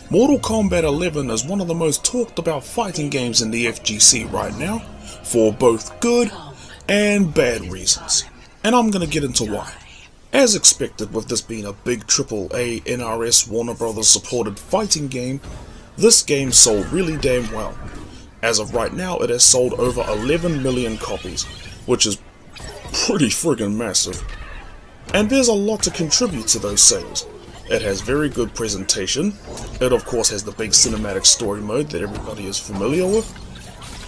Mortal Kombat 11 is one of the most talked about fighting games in the FGC right now, for both good and bad reasons, and I'm gonna get into why. As expected, with this being a big AAA NRS Warner Bros. Supported fighting game, this game sold really damn well. As of right now, it has sold over 11 million copies, which is pretty friggin' massive. And there's a lot to contribute to those sales. It has very good presentation. It of course has the big cinematic story mode that everybody is familiar with.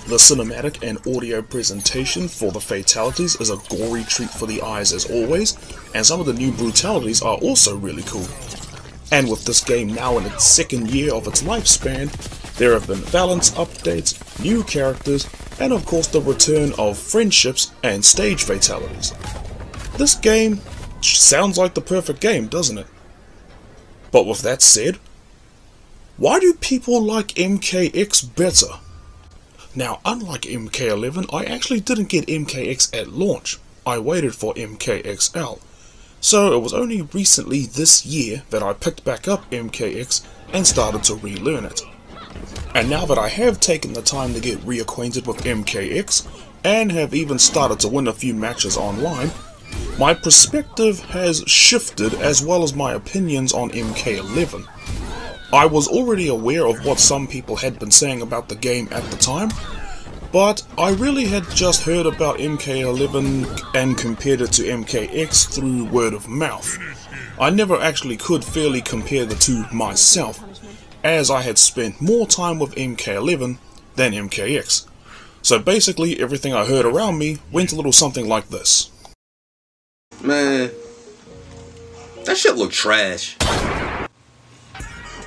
The cinematic and audio presentation for the fatalities is a gory treat for the eyes as always, and some of the new brutalities are also really cool. And with this game now in its second year of its lifespan, there have been balance updates, new characters, and of course the return of friendships and stage fatalities. This game sounds like the perfect game, doesn't it? But with that said, why do people like MKX better? Now, unlike MK11, I actually didn't get MKX at launch. I waited for MKXL. So it was only recently this year that I picked back up MKX and started to relearn it. And now that I have taken the time to get reacquainted with MKX, and have even started to win a few matches online, my perspective has shifted as well as my opinions on MK11. I was already aware of what some people had been saying about the game at the time, but I really had just heard about MK11 and compared it to MKX through word of mouth. I never actually could fairly compare the two myself, as I had spent more time with MK11 than MKX. So basically everything I heard around me went a little something like this. Man, that shit look trash.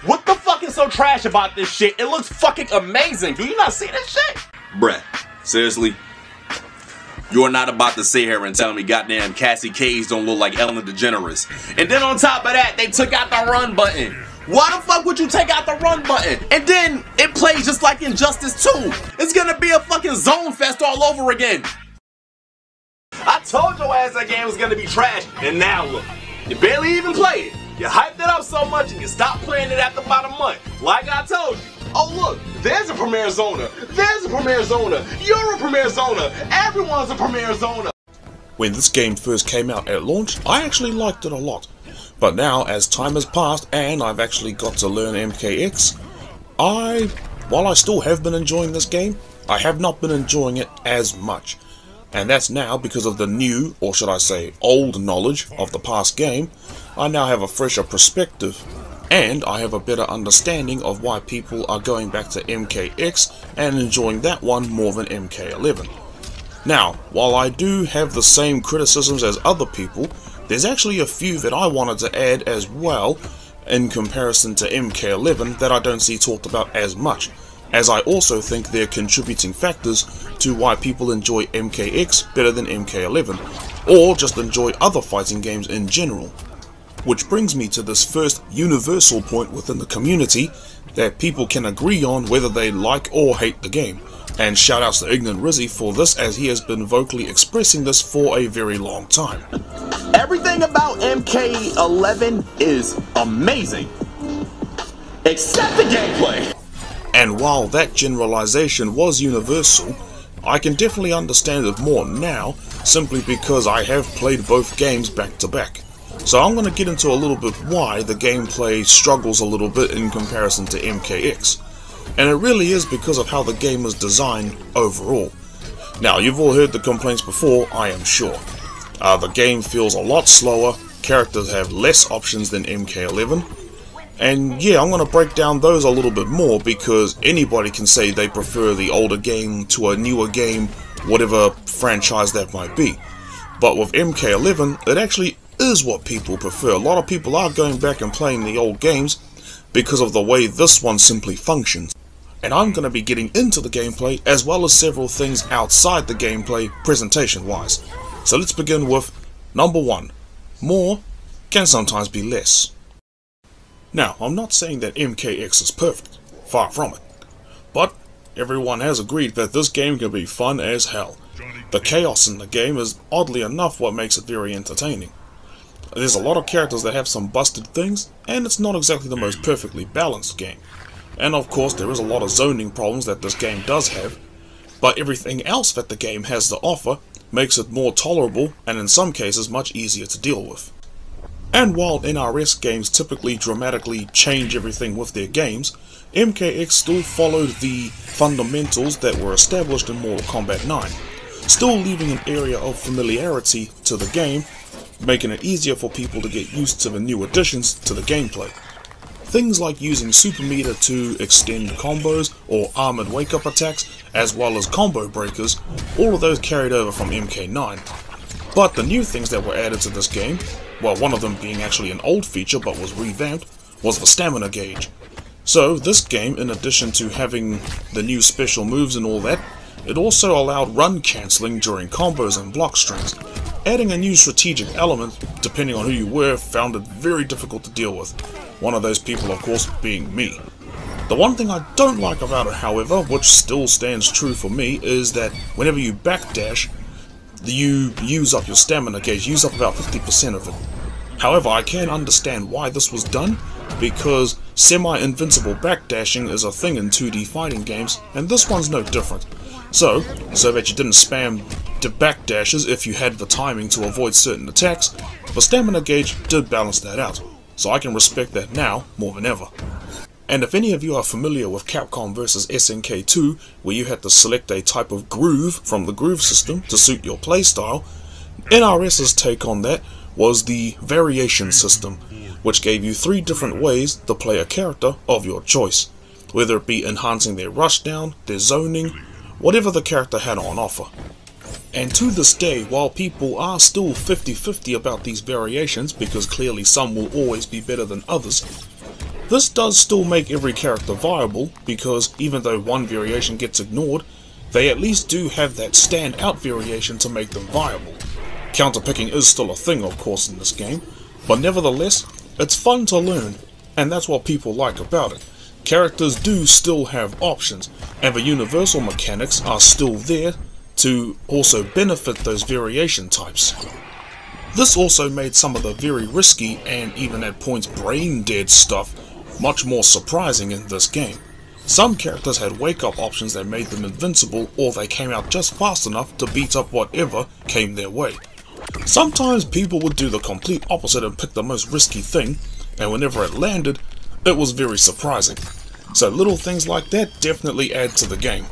What the fuck is so trash about this shit? It looks fucking amazing. Do you not see this shit? Bruh, seriously? You're not about to sit here and tell me goddamn Cassie Cage don't look like Ellen DeGeneres. And then on top of that, they took out the run button. Why the fuck would you take out the run button? And then it plays just like Injustice 2. It's gonna be a fucking zone fest all over again. I told your ass that game was gonna be trash, and now look. You barely even play it. You hyped it up so much and you stopped playing it after about a month. Like I told you. Oh look, there's a Premier Zoner. There's a Premier Zoner. You're a Premier Zoner. Everyone's a Premier Zoner. When this game first came out at launch, I actually liked it a lot. But now, as time has passed and I've actually got to learn MKX, while I still have been enjoying this game, I have not been enjoying it as much. And that's now because of the new, or should I say old knowledge of the past game. I now have a fresher perspective, and I have a better understanding of why people are going back to MKX and enjoying that one more than MK11. Now, while I do have the same criticisms as other people, there's actually a few that I wanted to add as well in comparison to MK11 that I don't see talked about as much, as I also think they're contributing factors to why people enjoy MKX better than MK11, or just enjoy other fighting games in general. Which brings me to this first universal point within the community that people can agree on whether they like or hate the game. And shoutouts to Ignorant Rizzy for this, as he has been vocally expressing this for a very long time. Everything about MK11 is amazing. Except the gameplay. And while that generalization was universal, I can definitely understand it more now, simply because I have played both games back to back. So I'm going to get into a little bit why the gameplay struggles a little bit in comparison to MKX. And it really is because of how the game is designed overall. Now, you've all heard the complaints before, I am sure. The game feels a lot slower, characters have less options than MK11. And yeah, I'm going to break down those a little bit more, because anybody can say they prefer the older game to a newer game, whatever franchise that might be. But with MK11, it actually is what people prefer. A lot of people are going back and playing the old games because of the way this one simply functions. And I'm going to be getting into the gameplay as well as several things outside the gameplay presentation wise. So let's begin with number 1. More can sometimes be less. Now, I'm not saying that MKX is perfect, far from it, but everyone has agreed that this game can be fun as hell. The chaos in the game is oddly enough what makes it very entertaining. There's a lot of characters that have some busted things, and it's not exactly the most perfectly balanced game. And of course there is a lot of zoning problems that this game does have, but everything else that the game has to offer makes it more tolerable and in some cases much easier to deal with. And while NRS games typically dramatically change everything with their games, MKX still followed the fundamentals that were established in Mortal Kombat 9, still leaving an area of familiarity to the game, making it easier for people to get used to the new additions to the gameplay. Things like using super meter to extend combos or armored wake-up attacks, as well as combo breakers, all of those carried over from MK9. But the new things that were added to this game, well, one of them being actually an old feature but was revamped, was the stamina gauge. So this game, in addition to having the new special moves and all that, it also allowed run cancelling during combos and block strings. Adding a new strategic element, depending on who you were, found it very difficult to deal with. One of those people, of course, being me. The one thing I don't like about it, however, which still stands true for me, is that whenever you backdash, you use up your stamina gauge, use up about 50% of it. However, I can understand why this was done, because semi-invincible backdashing is a thing in 2D fighting games, and this one's no different. So that you didn't spam the backdashes if you had the timing to avoid certain attacks, the stamina gauge did balance that out, so I can respect that now more than ever. And if any of you are familiar with Capcom vs SNK 2, where you had to select a type of groove from the groove system to suit your playstyle, NRS's take on that was the variation system, which gave you 3 different ways to play a character of your choice, whether it be enhancing their rushdown, their zoning, whatever the character had on offer. And to this day, while people are still 50-50 about these variations, because clearly some will always be better than others, this does still make every character viable, because even though one variation gets ignored, they at least do have that standout variation to make them viable. Counterpicking is still a thing, of course, in this game, but nevertheless, it's fun to learn, and that's what people like about it. Characters do still have options, and the universal mechanics are still there to also benefit those variation types. This also made some of the very risky and even at points brain dead stuff much more surprising in this game. Some characters had wake-up options that made them invincible, or they came out just fast enough to beat up whatever came their way. Sometimes people would do the complete opposite and pick the most risky thing, and whenever it landed, it was very surprising. So little things like that definitely add to the game.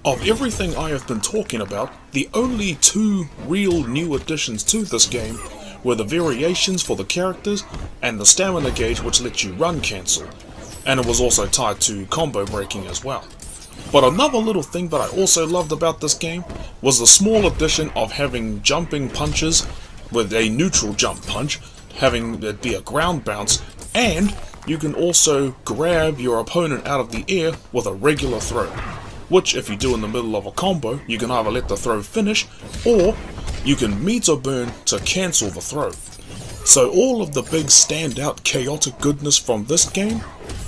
Of everything I have been talking about, the only 2 real new additions to this game were the variations for the characters and the stamina gauge, which lets you run cancel, and it was also tied to combo breaking as well. But another little thing that I also loved about this game was the small addition of having jumping punches with a neutral jump punch, having it be a ground bounce, and you can also grab your opponent out of the air with a regular throw, which if you do in the middle of a combo, you can either let the throw finish, or you can meter burn to cancel the throw. So all of the big standout chaotic goodness from this game,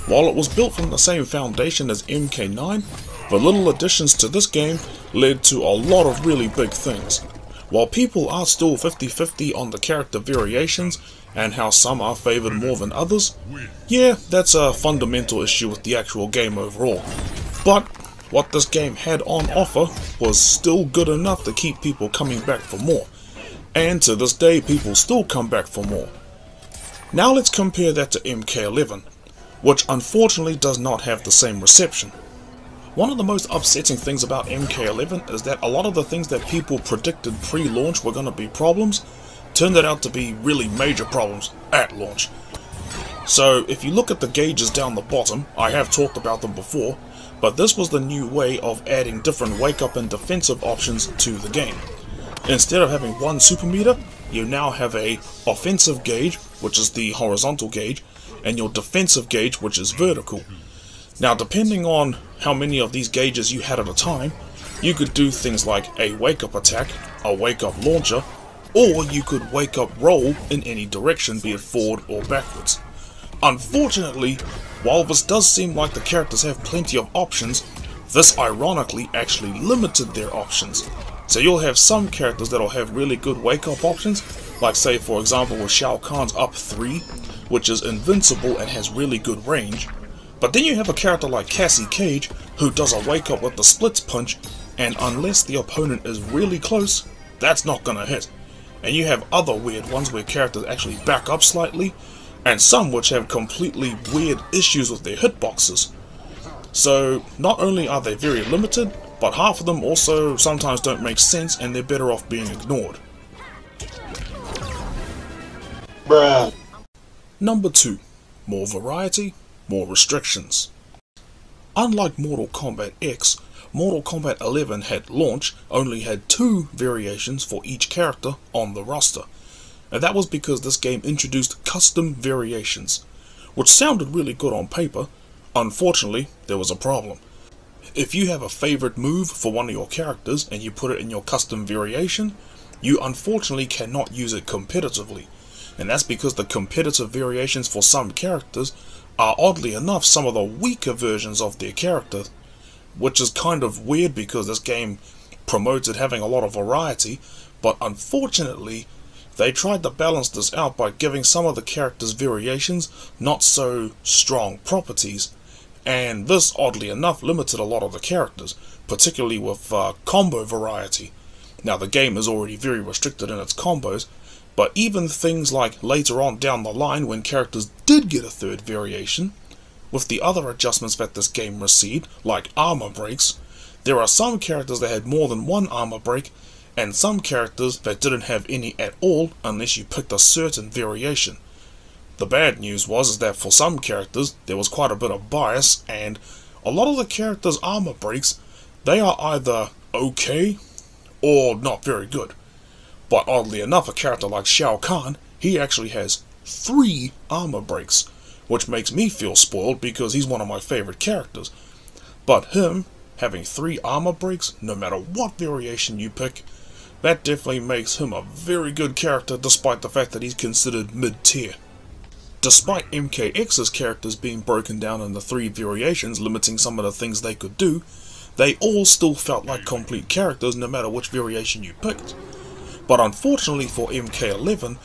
while it was built from the same foundation as MK9, the little additions to this game led to a lot of really big things. While people are still 50-50 on the character variations and how some are favoured more than others, yeah, that's a fundamental issue with the actual game overall. But what this game had on offer was still good enough to keep people coming back for more. And to this day, people still come back for more. Now let's compare that to MK11, which unfortunately does not have the same reception. One of the most upsetting things about MK11 is that a lot of the things that people predicted pre-launch were going to be problems turned out to be really major problems at launch. So if you look at the gauges down the bottom, I have talked about them before, but this was the new way of adding different wake-up and defensive options to the game. Instead of having one super meter, you now have a offensive gauge, which is the horizontal gauge, and your defensive gauge, which is vertical. Now depending on how many of these gauges you had at a time, you could do things like a wake-up attack, a wake-up launcher, or you could wake-up roll in any direction, be it forward or backwards. Unfortunately, while this does seem like the characters have plenty of options, this ironically actually limited their options. So you'll have some characters that'll have really good wake-up options, Like say for example with Shao Kahn's up 3, which is invincible and has really good range. But then you have a character like Cassie Cage, who does a wake up with the splits punch, and unless the opponent is really close, that's not gonna hit. And you have other weird ones where characters actually back up slightly, and some which have completely weird issues with their hitboxes. So not only are they very limited, but half of them also sometimes don't make sense and they're better off being ignored. Bruh. Number 2. More variety, more restrictions. Unlike Mortal Kombat X, Mortal Kombat 11 at launch only had 2 variations for each character on the roster. And that was because this game introduced custom variations, which sounded really good on paper. Unfortunately, there was a problem. If you have a favorite move for one of your characters and you put it in your custom variation, you unfortunately cannot use it competitively. And that's because the competitive variations for some characters are oddly enough some of the weaker versions of their character, which is kind of weird because this game promoted having a lot of variety, but unfortunately they tried to balance this out by giving some of the characters' variations not so strong properties, and this oddly enough limited a lot of the characters, particularly with combo variety. Now the game is already very restricted in its combos, but even things like later on down the line when characters did get a third variation, with the other adjustments that this game received, like armor breaks, there are some characters that had more than one armor break, and some characters that didn't have any at all unless you picked a certain variation. The bad news was that for some characters there was quite a bit of bias, and a lot of the characters' armor breaks, they are either okay or not very good. But oddly enough, a character like Shao Kahn, he actually has 3 armor breaks, which makes me feel spoiled because he's one of my favorite characters. But him having 3 armor breaks, no matter what variation you pick, that definitely makes him a very good character despite the fact that he's considered mid-tier. Despite MKX's characters being broken down into 3 variations, limiting some of the things they could do, they all still felt like complete characters no matter which variation you picked. But unfortunately for MK11,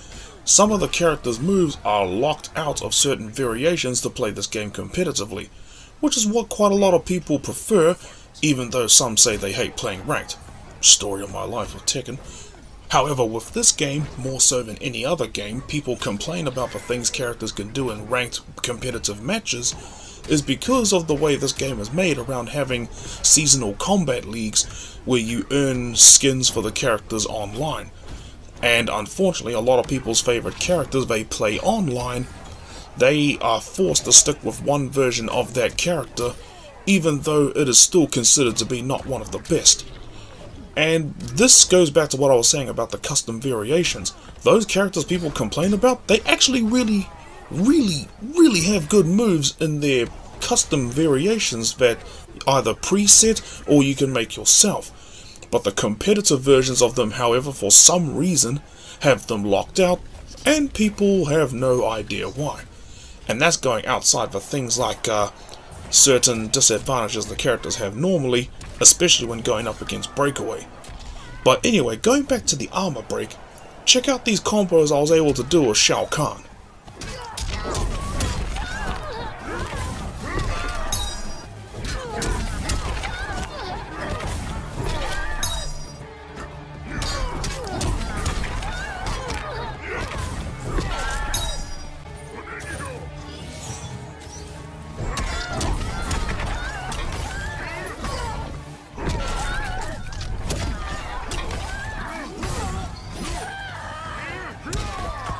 some of the characters' moves are locked out of certain variations to play this game competitively, which is what quite a lot of people prefer, even though some say they hate playing ranked. Story of my life with Tekken. However, with this game, more so than any other game, people complain about the things characters can do in ranked competitive matches, is because of the way this game is made around having seasonal combat leagues where you earn skins for the characters online. And unfortunately, a lot of people's favorite characters they play online, they are forced to stick with one version of that character, even though it is still considered to be not one of the best. And this goes back to what I was saying about the custom variations. Those characters people complain about, they actually really have good moves in their custom variations that either preset or you can make yourself. But the competitive versions of them, however, for some reason have them locked out, and people have no idea why. And that's going outside for things like certain disadvantages the characters have normally, especially when going up against Breakaway. But anyway, going back to the armor break, check out these combos I was able to do with Shao Kahn.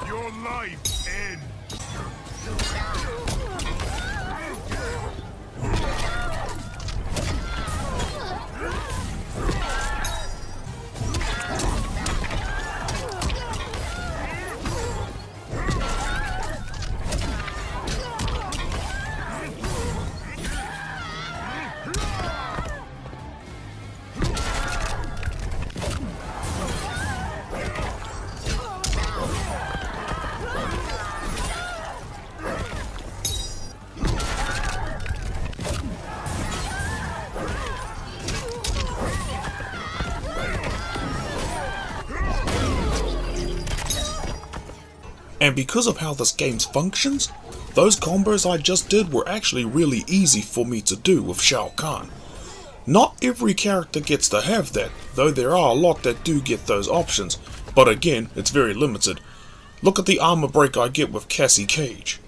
Your life And because of how this game functions, those combos I just did were actually really easy for me to do with Shao Kahn. Not every character gets to have that, though there are a lot that do get those options, but again, it's very limited. Look at the armor break I get with Cassie Cage.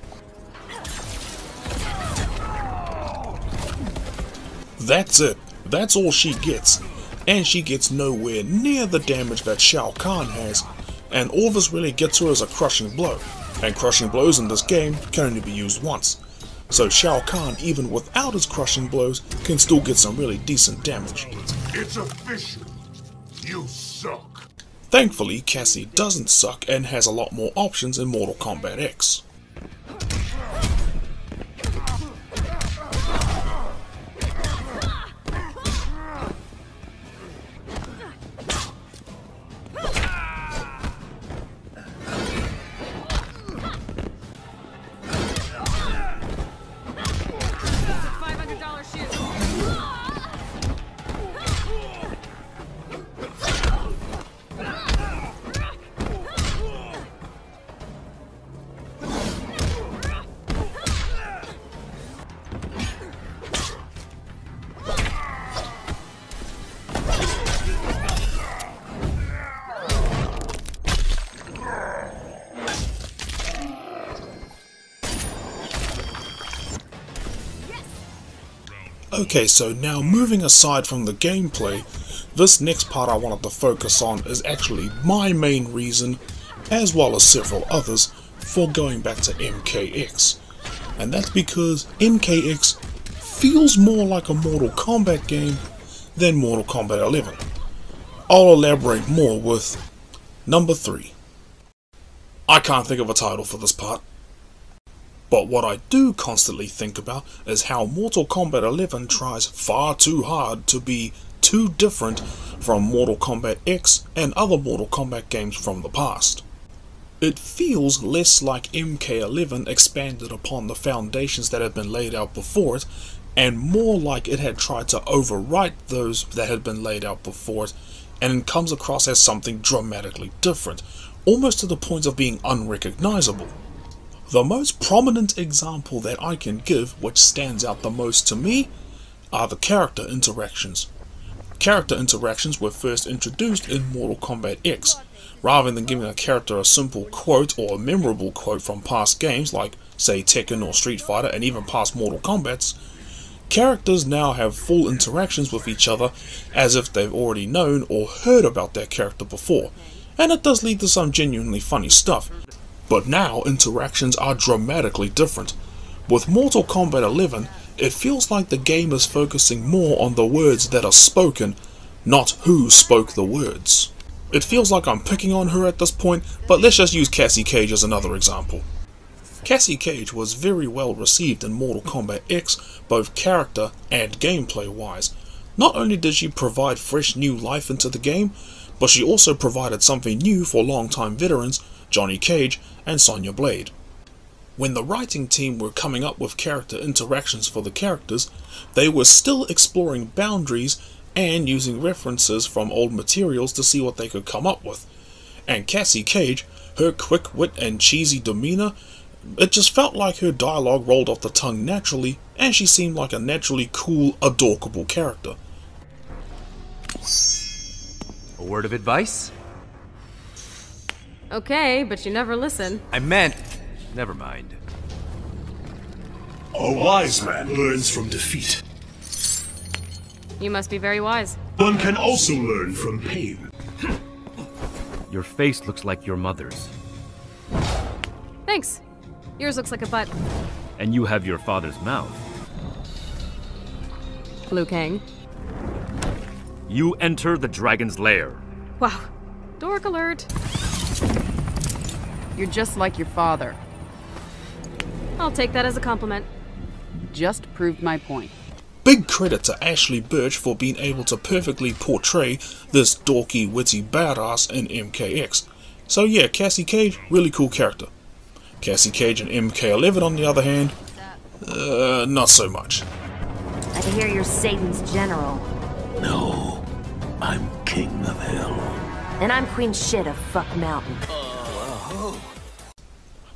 That's it. That's all she gets. And she gets nowhere near the damage that Shao Kahn has, and all this really gets her is a crushing blow, and crushing blows in this game can only be used once. So Shao Kahn, even without his crushing blows, can still get some really decent damage. It's official. You suck. Thankfully, Cassie doesn't suck and has a lot more options in Mortal Kombat X. Okay, so now moving aside from the gameplay, this next part I wanted to focus on is actually my main reason, as well as several others, for going back to MKX. And that's because MKX feels more like a Mortal Kombat game than Mortal Kombat 11. I'll elaborate more with number 3. I can't think of a title for this part. But what I do constantly think about is how Mortal Kombat 11 tries far too hard to be too different from Mortal Kombat X and other Mortal Kombat games from the past. It feels less like MK11 expanded upon the foundations that had been laid out before it, and more like it had tried to overwrite those that had been laid out before it, and it comes across as something dramatically different, almost to the point of being unrecognizable. The most prominent example that I can give, which stands out the most to me, are the character interactions. Character interactions were first introduced in Mortal Kombat X. Rather than giving a character a simple quote or a memorable quote from past games like, say, Tekken or Street Fighter and even past Mortal Kombats, characters now have full interactions with each other as if they've already known or heard about their character before, and it does lead to some genuinely funny stuff. But now interactions are dramatically different. With Mortal Kombat 11, it feels like the game is focusing more on the words that are spoken, not who spoke the words. It feels like I'm picking on her at this point, but let's just use Cassie Cage as another example. Cassie Cage was very well received in Mortal Kombat X, both character and gameplay wise. Not only did she provide fresh new life into the game, but she also provided something new for longtime veterans Johnny Cage and Sonya Blade. When the writing team were coming up with character interactions for the characters, they were still exploring boundaries and using references from old materials to see what they could come up with. And Cassie Cage, her quick wit and cheesy demeanor, it just felt like her dialogue rolled off the tongue naturally, and she seemed like a naturally cool, adorable character. A word of advice? Okay, but you never listen. I meant... never mind. A wise man learns from defeat. You must be very wise. One can also learn from pain. Your face looks like your mother's. Thanks. Yours looks like a butt. And you have your father's mouth. Liu Kang. You enter the dragon's lair. Wow. Dork alert. You're just like your father. I'll take that as a compliment. Just proved my point. Big credit to Ashley Birch for being able to perfectly portray this dorky, witty badass in MKX. So yeah, Cassie Cage, really cool character. Cassie Cage in MK11 on the other hand, not so much. I hear you're Satan's general. No, I'm king of hell. And I'm Queen Shit of Fuck Mountain.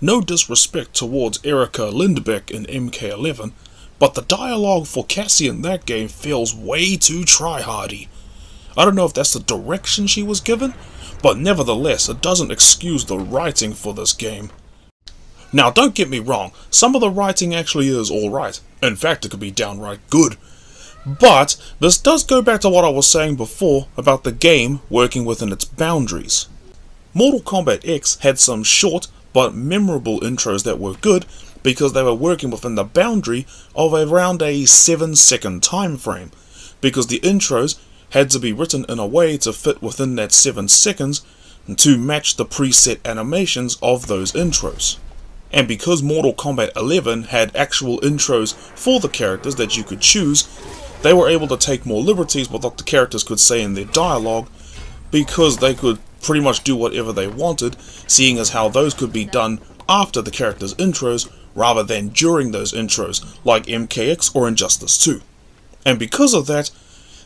No disrespect towards Erica Lindbeck in MK11, but the dialogue for Cassie in that game feels way too tryhardy. I don't know if that's the direction she was given, but nevertheless it doesn't excuse the writing for this game. Now don't get me wrong, some of the writing actually is alright, in fact it could be downright good. But this does go back to what I was saying before about the game working within its boundaries. Mortal Kombat X had some short but memorable intros that were good because they were working within the boundary of around a 7-second time frame, because the intros had to be written in a way to fit within that 7 seconds to match the preset animations of those intros. And because Mortal Kombat 11 had actual intros for the characters that you could choose, they were able to take more liberties with what the characters could say in their dialogue, because they could pretty much do whatever they wanted, seeing as how those could be done after the characters' intros rather than during those intros, like MKX or Injustice 2. And because of that,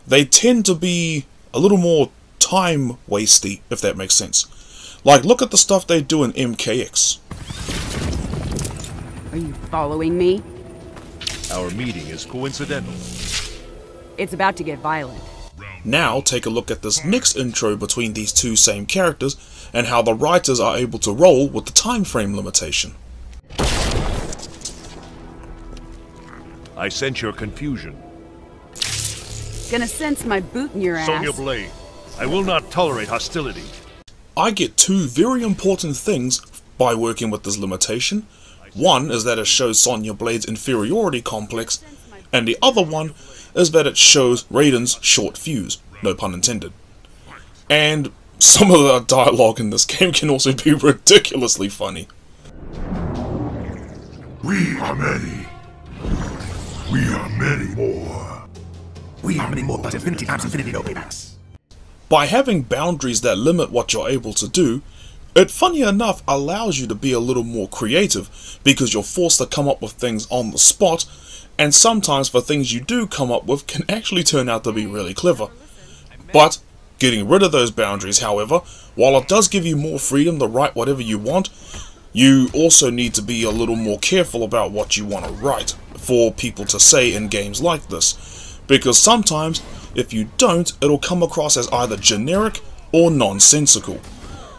they tend to be a little more time-wasty, if that makes sense. Like, look at the stuff they do in MKX. Are you following me? Our meeting is coincidental. It's about to get violent. Now take a look at this next intro between these two same characters and how the writers are able to roll with the time frame limitation. I sense your confusion. Gonna sense my boot in your ass. Sonya Blade, I will not tolerate hostility. I get two very important things by working with this limitation. One is that it shows Sonya Blade's inferiority complex, and the other one is that it shows Raiden's short fuse, no pun intended. And some of the dialogue in this game can also be ridiculously funny. We are many. We are many more. We are many more, but infinity times infinity no paybacks. By having boundaries that limit what you're able to do, it funny enough allows you to be a little more creative, because you're forced to come up with things on the spot, and sometimes the things you do come up with can actually turn out to be really clever. But getting rid of those boundaries, however, while it does give you more freedom to write whatever you want, you also need to be a little more careful about what you want to write for people to say in games like this, because sometimes if you don't, it'll come across as either generic or nonsensical.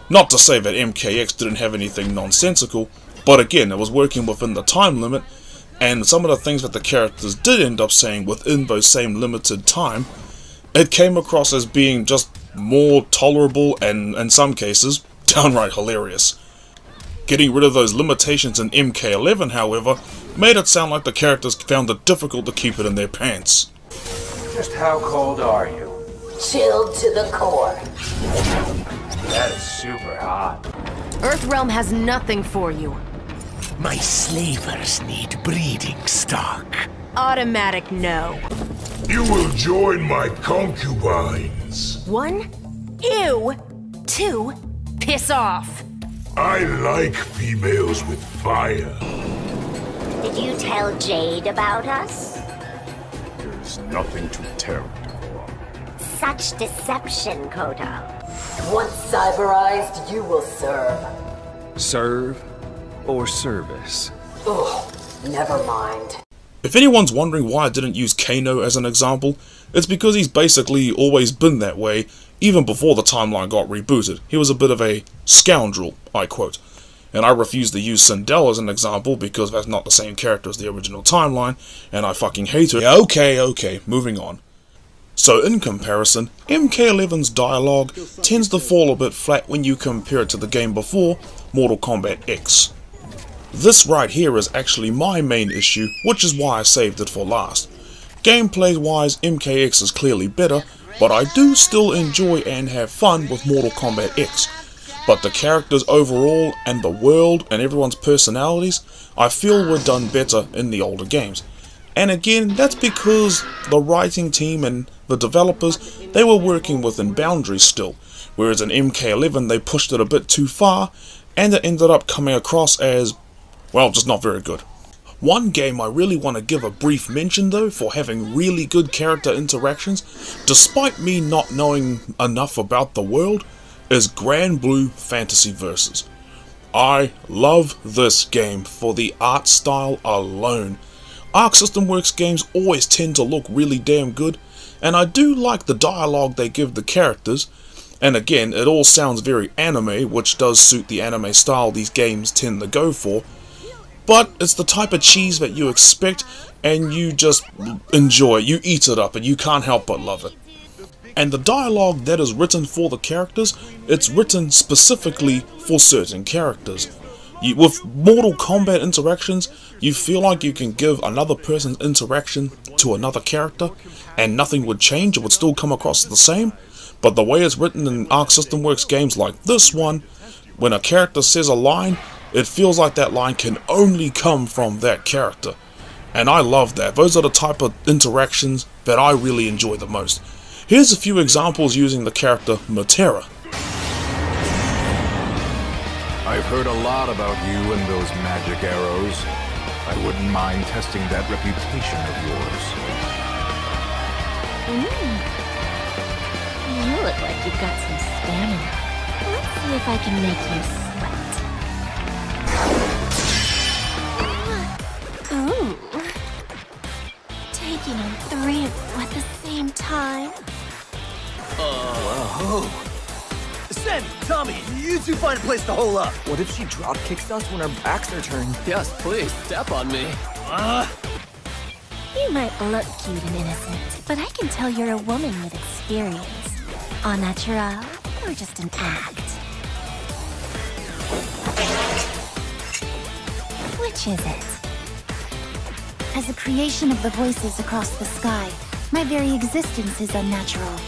Not to say that MKX didn't have anything nonsensical, but again, it was working within the time limit, and some of the things that the characters did end up saying within those same limited time, it came across as being just more tolerable and, in some cases, downright hilarious. Getting rid of those limitations in MK11, however, made it sound like the characters found it difficult to keep it in their pants. Just how cold are you? Chilled to the core. That is super hot. Earthrealm has nothing for you. My slavers need breeding stock. Automatic no. You will join my concubines. 1, ew. 2, piss off. I like females with fire. Did you tell Jade about us? There's nothing to tell. Such deception, Kotal. Once cyberized, you will serve. Serve or service? Ugh, never mind. If anyone's wondering why I didn't use Kano as an example, it's because he's basically always been that way, even before the timeline got rebooted. He was a bit of a scoundrel, I quote. And I refuse to use Sindel as an example because that's not the same character as the original timeline, and I fucking hate her. Okay, moving on. So in comparison, MK11's dialogue tends to fall a bit flat when you compare it to the game before, Mortal Kombat X. This right here is actually my main issue, which is why I saved it for last. Gameplay wise, MKX is clearly better, but I do still enjoy and have fun with Mortal Kombat X. But the characters overall, and the world, and everyone's personalities, I feel were done better in the older games. And again, that's because the writing team and the developers, they were working within boundaries still, whereas in MK11 they pushed it a bit too far, and it ended up coming across as, well, just not very good. One game I really want to give a brief mention though for having really good character interactions, despite me not knowing enough about the world, is Grand Blue Fantasy Versus. I love this game for the art style alone. Arc System Works games always tend to look really damn good, and I do like the dialogue they give the characters, and again, it all sounds very anime, which does suit the anime style these games tend to go for, but it's the type of cheese that you expect, and you just enjoy it, you eat it up, and you can't help but love it. And the dialogue that is written for the characters, it's written specifically for certain characters. With Mortal Kombat interactions, you feel like you can give another person's interaction to another character and nothing would change, it would still come across the same. But the way it's written in Arc System Works games like this one, when a character says a line, it feels like that line can only come from that character. And I love that. Those are the type of interactions that I really enjoy the most. Here's a few examples using the character Matera. I've heard a lot about you and those magic arrows. I wouldn't mind testing that reputation of yours. You look like you've got some stamina. Let's see if I can make you sweat. Ooh. Taking on 3 at the same time. Whoa. Sammy, Tommy, you two find a place to hole up. What if she drop kicks us when our backs are turned? Yes, please, step on me. You might look cute and innocent, but I can tell you're a woman with experience. Au naturel, or just an act? Which is it? As a creation of the voices across the sky, my very existence is unnatural.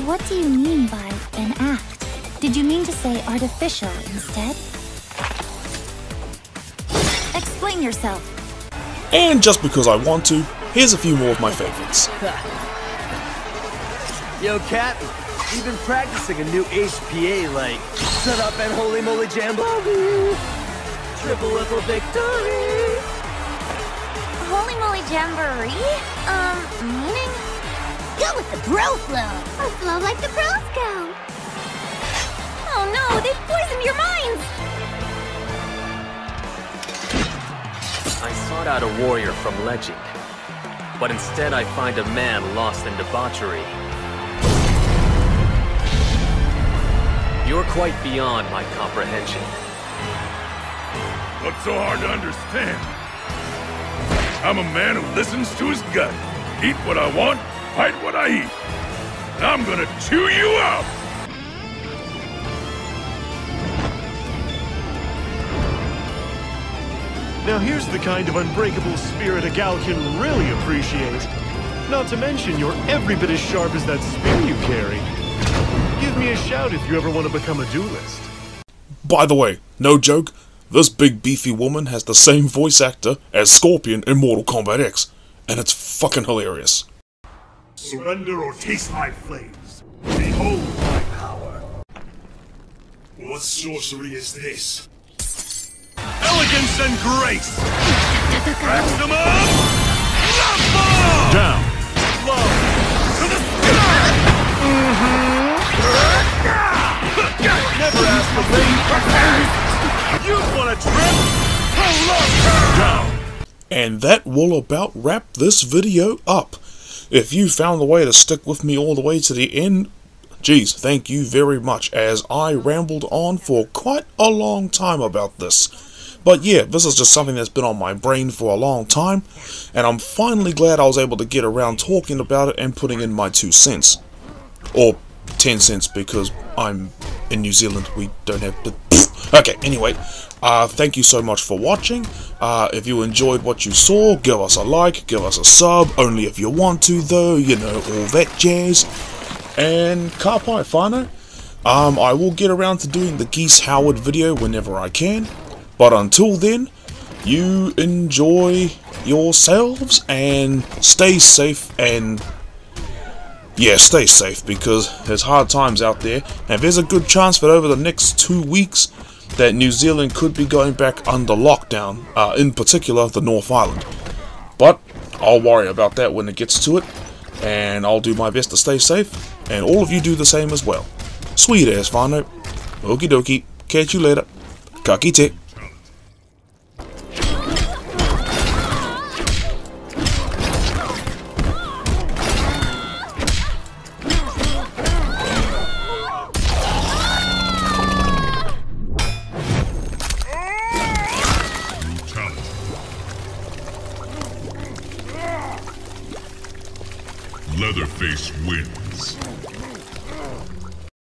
What do you mean by an act? Did you mean to say artificial instead? Explain yourself. And just because I want to, here's a few more of my favorites. Yo, Captain, we've been practicing a new HPA like Shut Up and Holy Moly Jamboree, Triple Level Victory. Holy moly jamboree? Meaning? Go with the bro flow. Or flow like the bros go. Oh no, they've poisoned your minds! I sought out a warrior from legend, but instead I find a man lost in debauchery. You're quite beyond my comprehension. What's so hard to understand? I'm a man who listens to his gut. Eat what I want, fight what I eat. And I'm gonna chew you out! Now here's the kind of unbreakable spirit a gal can really appreciate. Not to mention you're every bit as sharp as that spear you carry. Give me a shout if you ever want to become a duelist. By the way, no joke, this big beefy woman has the same voice actor as Scorpion in Mortal Kombat X, and it's fucking hilarious. Surrender or taste my flames. Behold my power. What sorcery is this? Elegance and grace! Maximum love bomb! Down. Love to the sky! Never ask a lady for parents! You want a trip? Down. And that will about wrap this video up. If you found the way to stick with me all the way to the end, geez, thank you very much, as I rambled on for quite a long time about this. But yeah, this is just something that's been on my brain for a long time, and I'm finally glad I was able to get around talking about it and putting in my 2 cents. Or 10 cents, because I'm in New Zealand, we don't have to... Okay, anyway, thank you so much for watching. If you enjoyed what you saw, give us a like, give us a sub, only if you want to though, you know, all that jazz. And ka pai whānau. I will get around to doing the Geese Howard video whenever I can. But until then, you enjoy yourselves and stay safe, and yeah, stay safe, because there's hard times out there, and there's a good chance that over the next 2 weeks that New Zealand could be going back under lockdown, in particular the North Island. But I'll worry about that when it gets to it, and I'll do my best to stay safe, and all of you do the same as well. Sweet ass whānau. Okie dokie. Catch you later. Kakite. Leatherface wins.